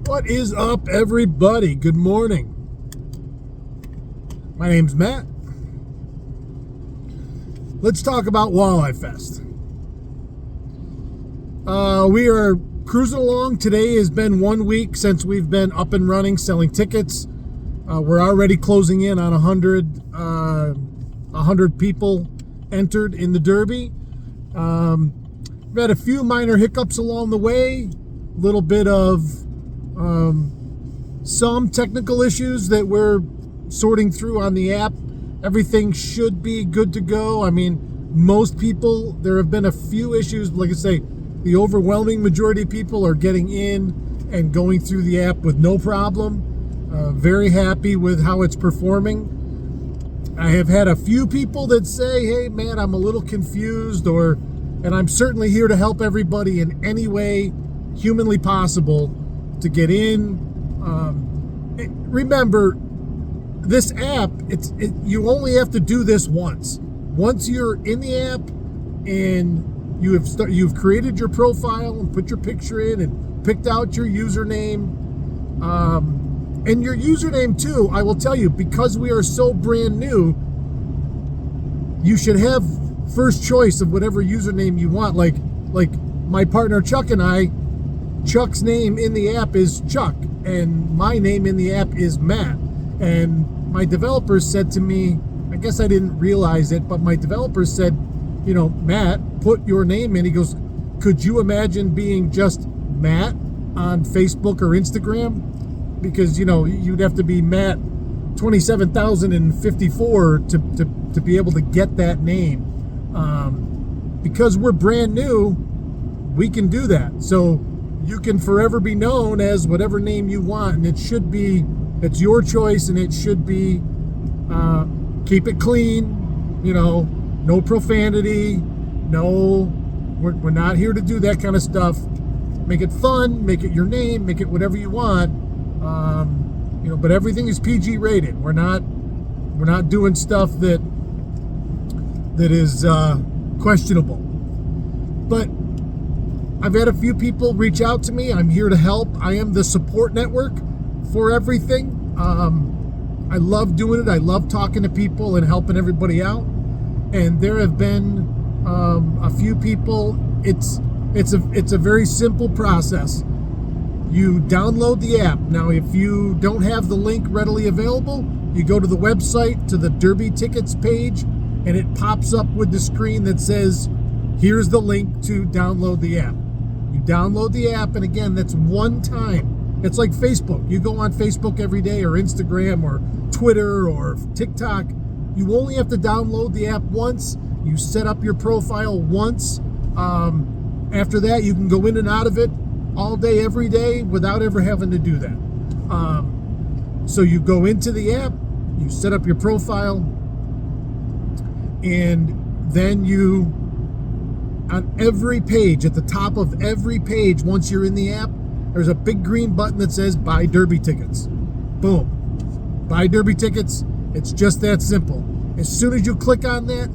What is up, everybody? Good morning. My name's Matt. Let's talk about Walley Fest. We are cruising along. Today has been 1 week since we've been up and running, selling tickets. We're already closing in on 100 people entered in the Derby. We've had a few minor hiccups along the way, a little bit of some technical issues that we're sorting through on the app. Everything should be good to go. I mean, most people, there have been a few issues. Like I say, the overwhelming majority of people are getting in and going through the app with no problem. Very happy with how it's performing. I have had a few people that say, hey man, I'm a little confused, and I'm certainly here to help everybody in any way humanly possible to get in. Remember, this app, you only have to do this once. Once you're in the app and you've created your profile and put your picture in and picked out your username, and your username too, I will tell you, because we are so brand new, you should have first choice of whatever username you want. Like my partner Chuck and I, Chuck's name in the app is Chuck, and my name in the app is Matt. And my developers said to me, I guess I didn't realize it, but my developers said, Matt, put your name in. He goes, could you imagine being just Matt on Facebook or Instagram? Because, you'd have to be Matt 27,054 to be able to get that name. Because we're brand new, we can do that. So you can forever be known as whatever name you want, and it's your choice, and it should be, keep it clean, no profanity, we're not here to do that kind of stuff. Make it fun, make it your name, make it whatever you want, but everything is PG rated. We're not doing stuff that is questionable. But I've had a few people reach out to me. I'm here to help. I am the support network for everything. I love doing it. I love talking to people and helping everybody out. And there have been a few people. It's a very simple process. You download the app. Now, if you don't have the link readily available, you go to the website, to the Derby tickets page, and it pops up with the screen that says, here's the link to download the app. You download the app, and again, that's one time. It's like Facebook. You go on Facebook every day, or Instagram, or Twitter, or TikTok. You only have to download the app once. You set up your profile once. After that, you can go in and out of it all day, every day, without ever having to do that. So you go into the app, you set up your profile, and then on every page, at the top of every page, once you're in the app, there's a big green button that says buy Derby tickets. Boom. Buy Derby tickets. It's just that simple. As soon as you click on that,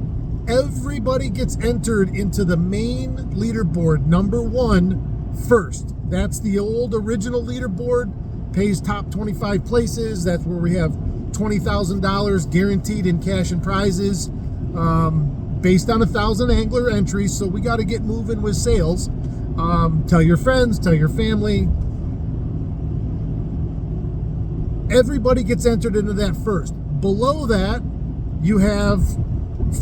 everybody gets entered into the main leaderboard, number 1 first. That's the old original leaderboard, pays top 25 places. That's where we have $20,000 guaranteed in cash and prizes, based on 1,000 angler entries. So we got to get moving with sales. Tell your friends, tell your family. Everybody gets entered into that first. Below that, you have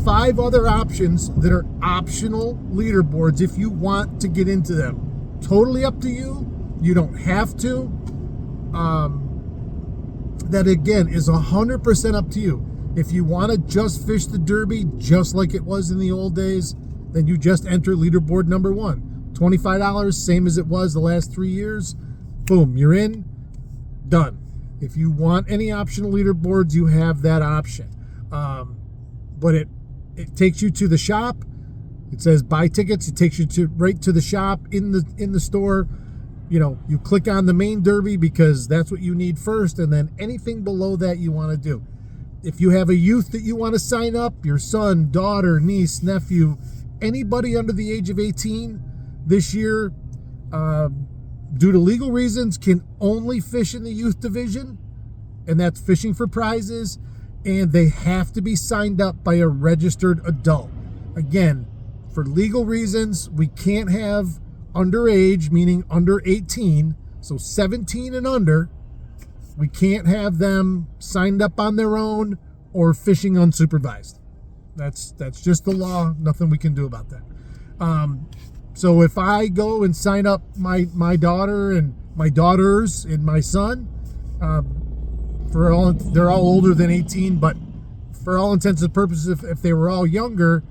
5 other options that are optional leaderboards if you want to get into them. Totally up to you. You don't have to. That again is 100% up to you. If you want to just fish the Derby just like it was in the old days, then you just enter leaderboard number 1. $25, same as it was the last 3 years. Boom, you're in. Done. If you want any optional leaderboards, you have that option. But it takes you to the shop. It says buy tickets. It takes you right to the shop in the store. You click on the main Derby because that's what you need first, and then anything below that you want to do. If you have a youth that you want to sign up, your son, daughter, niece, nephew, anybody under the age of 18 this year, due to legal reasons, can only fish in the youth division, and that's fishing for prizes, and they have to be signed up by a registered adult. Again, for legal reasons, we can't have underage, meaning under 18, so 17 and under. We can't have them signed up on their own or fishing unsupervised. That's just the law. Nothing we can do about that. So if I go and sign up my daughter and my daughters and my son, they're all older than 18, but for all intents and purposes, if they were all younger,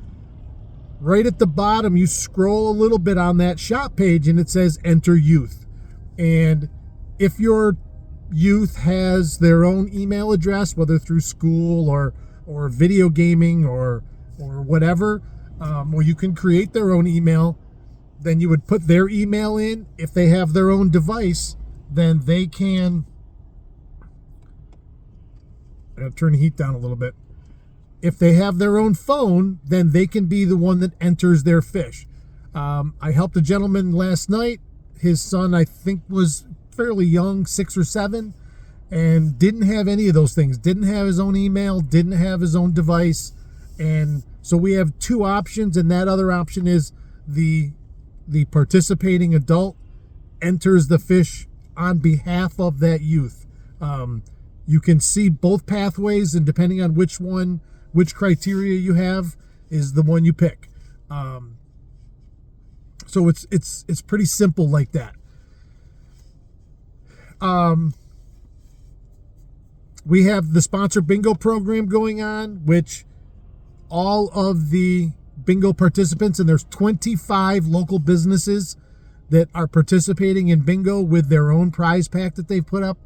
right at the bottom, you scroll a little bit on that shop page and it says enter youth. And if your youth has their own email address, whether through school or video gaming or whatever, or you can create their own email, then you would put their email in. If they have their own device, then they can, I gotta turn the heat down a little bit. If they have their own phone, then they can be the one that enters their fish. I helped a gentleman last night. His son, I think, was fairly young, 6 or 7, and didn't have any of those things. Didn't have his own email, didn't have his own device. And so we have 2 options, and that other option is the participating adult enters the fish on behalf of that youth. You can see both pathways, and depending on which criteria you have, is the one you pick. So it's pretty simple like that. We have the sponsor bingo program going on, which all of the bingo participants, and there's 25 local businesses that are participating in bingo with their own prize pack that they've put up.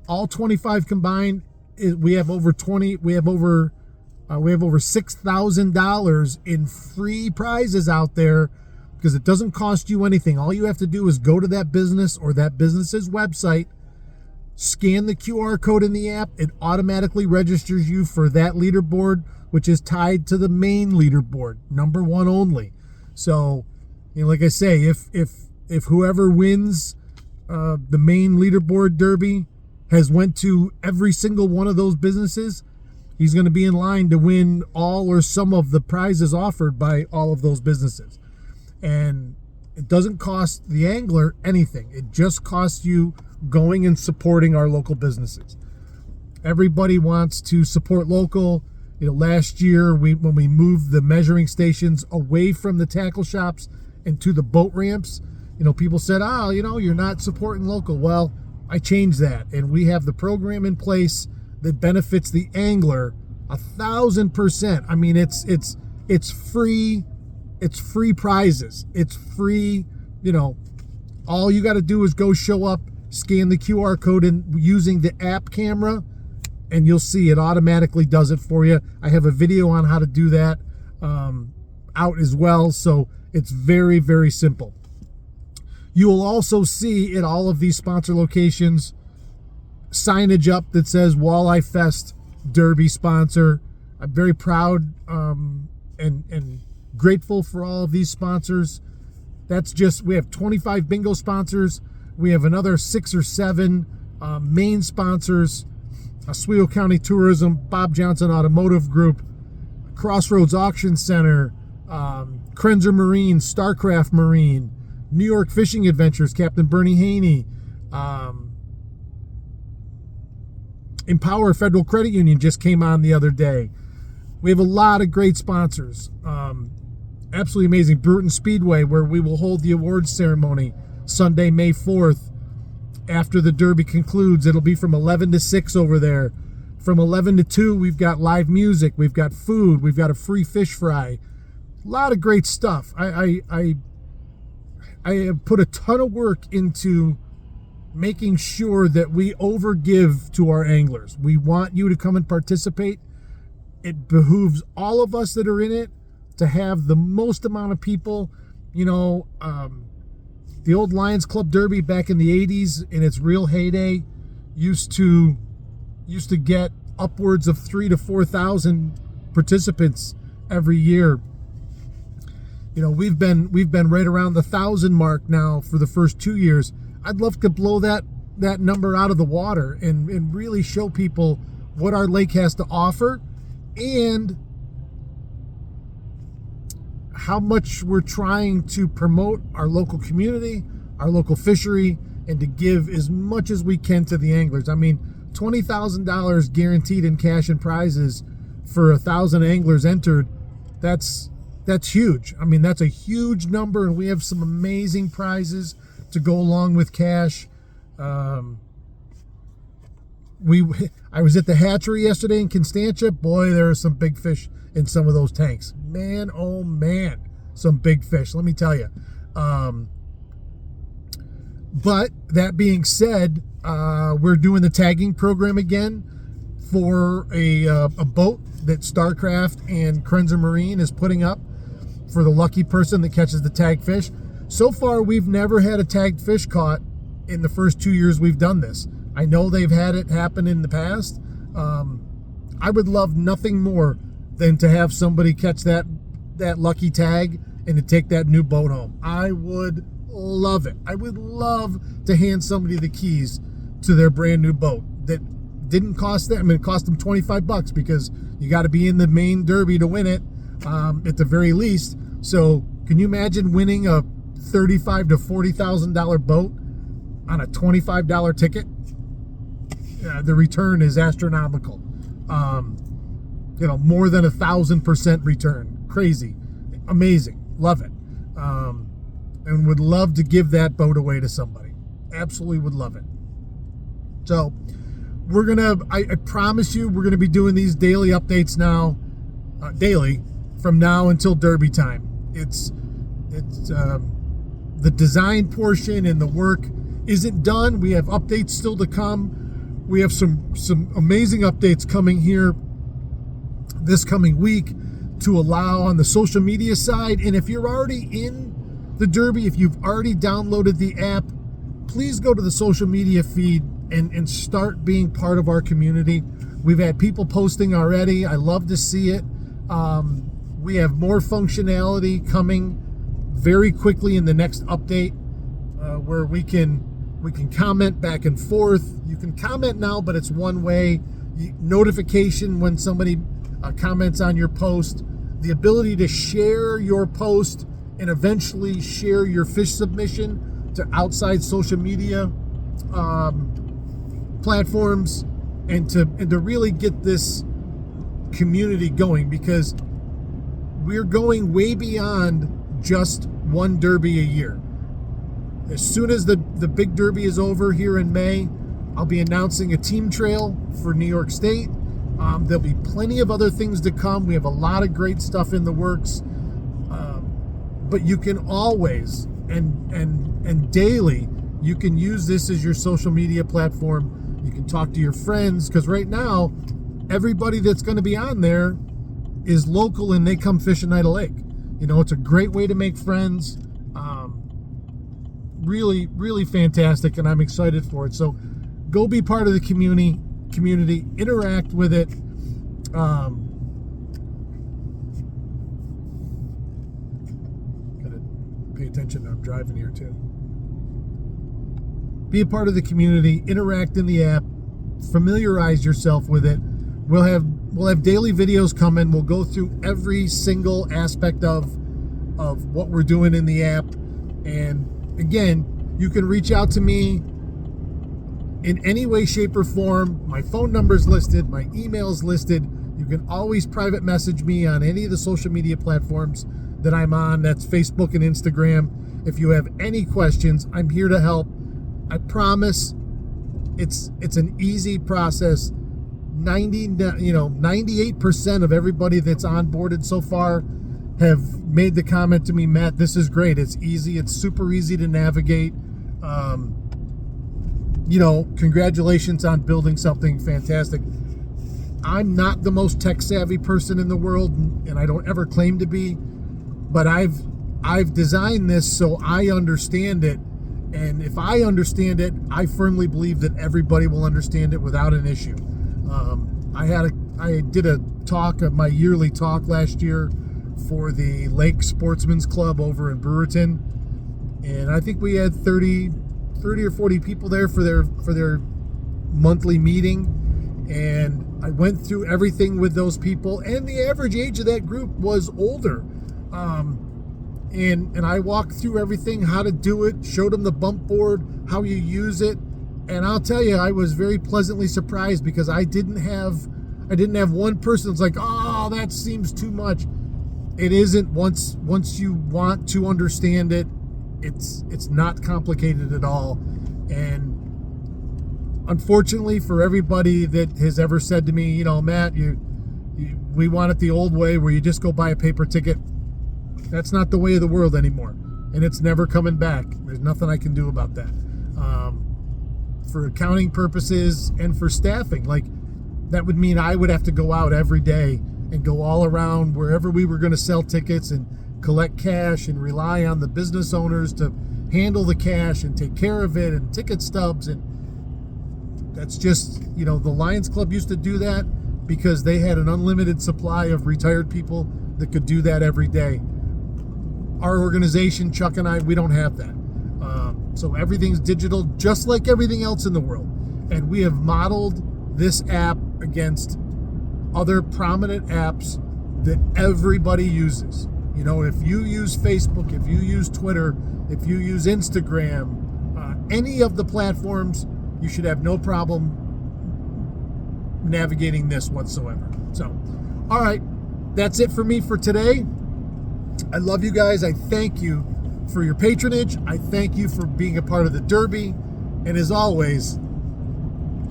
All 25 combined, we have over $6,000 in free prizes out there, because it doesn't cost you anything. All you have to do is go to that business or that business's website, scan the QR code in the app. It automatically registers you for that leaderboard, which is tied to the main leaderboard, number 1 only. So, like I say, if whoever wins the main leaderboard derby has went to every single one of those businesses, he's going to be in line to win all or some of the prizes offered by all of those businesses. And it doesn't cost the angler anything. It just costs you going and supporting our local businesses. Everybody wants to support local. Last year, when we moved the measuring stations away from the tackle shops and to the boat ramps, people said, you're not supporting local. Well, I changed that, and we have the program in place that benefits the angler 1,000%. I mean, it's free. It's free prizes. It's free. All you got to do is go show up, scan the QR code, and using the app camera, and you'll see it automatically does it for you. I have a video on how to do that out as well, so it's very, very simple. You will also see at all of these sponsor locations signage up that says Walleye Fest Derby sponsor. I'm very proud and grateful for all of these sponsors. We have 25 bingo sponsors. We have another 6 or 7 main sponsors: Oswego County Tourism, Bob Johnson Automotive Group, Crossroads Auction Center, Krenzer Marine, Starcraft Marine, New York Fishing Adventures, Captain Bernie Haney, Empower Federal Credit Union just came on the other day. We have a lot of great sponsors. Absolutely amazing. Bruton Speedway, where we will hold the awards ceremony Sunday, May 4th. After the Derby concludes, it'll be from 11 to 6 over there. From 11 to 2, we've got live music, we've got food, we've got a free fish fry. A lot of great stuff. I have put a ton of work into making sure that we overgive to our anglers. We want you to come and participate. It behooves all of us that are in it to have the most amount of people. The old Lions Club Derby back in the 80s, in its real heyday, used to get upwards of 3,000 to 4,000 participants every year. We've been right around the 1,000 mark now for the first 2 years. I'd love to blow that number out of the water and really show people what our lake has to offer and how much we're trying to promote our local community, our local fishery, and to give as much as we can to the anglers. I mean, $20,000 guaranteed in cash and prizes for 1,000 anglers entered. That's huge. I mean, that's a huge number, and we have some amazing prizes to go along with cash. I was at the hatchery yesterday in Constantia. Boy, there are some big fish in some of those tanks. Man, oh man, some big fish, let me tell you. But that being said, we're doing the tagging program again for a boat that StarCraft and Krenzer Marine is putting up for the lucky person that catches the tagged fish. So far, we've never had a tagged fish caught in the first 2 years we've done this. I know they've had it happen in the past. I would love nothing more than to have somebody catch that lucky tag and to take that new boat home. I would love it. I would love to hand somebody the keys to their brand new boat that didn't cost them. I mean, it cost them $25 because you got to be in the main derby to win it, at the very least. So can you imagine winning a $35,000 to $40,000 boat on a $25 ticket? The return is astronomical. More than 1,000% return. Crazy, amazing, love it, and would love to give that boat away to somebody. Absolutely would love it. So we're gonna, I promise you, we're gonna be doing these daily updates now, daily from now until Derby time. It's the design portion and the work isn't done. We have updates still to come. We have some amazing updates coming here this coming week to allow on the social media side. And if you're already in the Derby, if you've already downloaded the app, please go to the social media feed and start being part of our community. We've had people posting already. I love to see it. We have more functionality coming very quickly in the next update, where we can comment back and forth. You can comment now, but it's one way. Notification when somebody comments on your post. The ability to share your post and eventually share your fish submission to outside social media platforms, and to really get this community going, because we're going way beyond just one Derby a year. As soon as the big Derby is over here in May, I'll be announcing a team trail for New York State. There'll be plenty of other things to come. We have a lot of great stuff in the works. But you can always and daily, you can use this as your social media platform. You can talk to your friends, because right now, everybody that's going to be on there is local and they come fish at Night of Lake. It's a great way to make friends. Really, really fantastic, and I'm excited for it. So go be part of the community, interact with it. Gotta pay attention. I'm driving here too. Be a part of the community, interact in the app, familiarize yourself with it. We'll have daily videos coming. We'll go through every single aspect of what we're doing in the app. And again, you can reach out to me in any way, shape, or form. My phone number's listed, my email's listed. You can always private message me on any of the social media platforms that I'm on. That's Facebook and Instagram. If you have any questions, I'm here to help. I promise it's an easy process. 98% of everybody that's onboarded so far have made the comment to me, Matt, this is great. It's easy. It's super easy to navigate. Congratulations on building something fantastic. I'm not the most tech savvy person in the world, and I don't ever claim to be, but I've designed this so I understand it. And if I understand it, I firmly believe that everybody will understand it without an issue. I did a talk, my yearly talk last year for the Lake Sportsman's Club over in Brewerton, and I think we had 30 30 or 40 people there for their monthly meeting, and I went through everything with those people, and the average age of that group was older. And I walked through everything, how to do it, showed them the bump board, how you use it, and I'll tell you, I was very pleasantly surprised because I didn't have one person that's like, oh, that seems too much. It isn't. Once you want to understand it, it's not complicated at all. And unfortunately for everybody that has ever said to me, you know, Matt, we want it the old way where you just go buy a paper ticket. That's not the way of the world anymore, and it's never coming back. There's nothing I can do about that. For accounting purposes and for staffing, like, that would mean I would have to go out every day and go all around wherever we were going to sell tickets and collect cash and rely on the business owners to handle the cash and take care of it and ticket stubs. And that's just, you know, the Lions Club used to do that because they had an unlimited supply of retired people that could do that every day. Our organization, Chuck and I, we don't have that. So everything's digital, just like everything else in the world. And we have modeled this app against other prominent apps that everybody uses. You know, if you use Facebook, if you use Twitter, if you use Instagram, any of the platforms, you should have no problem navigating this whatsoever. So, all right, that's it for me for today. I love you guys. I thank you for your patronage. I thank you for being a part of the Derby. And as always,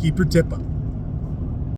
keep your tip up.